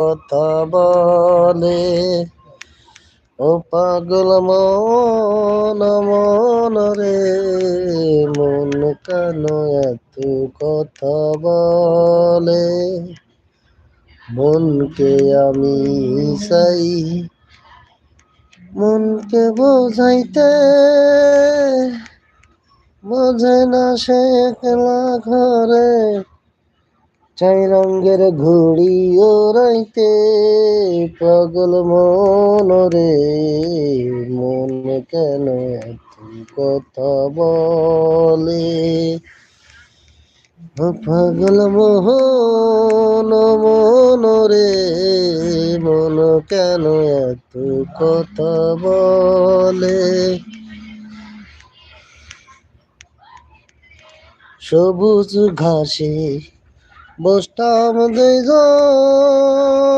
কথা বলে। ও পাগল মন মন রে, মন কেন এত কথা বলে। মনকে আমি চাই মনকে বোঝাইতে, বোঝে না সে একলা ঘরে। চাই রঙের ঘুড়ি ওড়াইতে, পাগল মন রে, মন কেন এত কথা বলে। ও পাগল মোহন মন রে, মন কেন এত কথা বলে। সবুজ ঘাসে বসতাম দুইজন,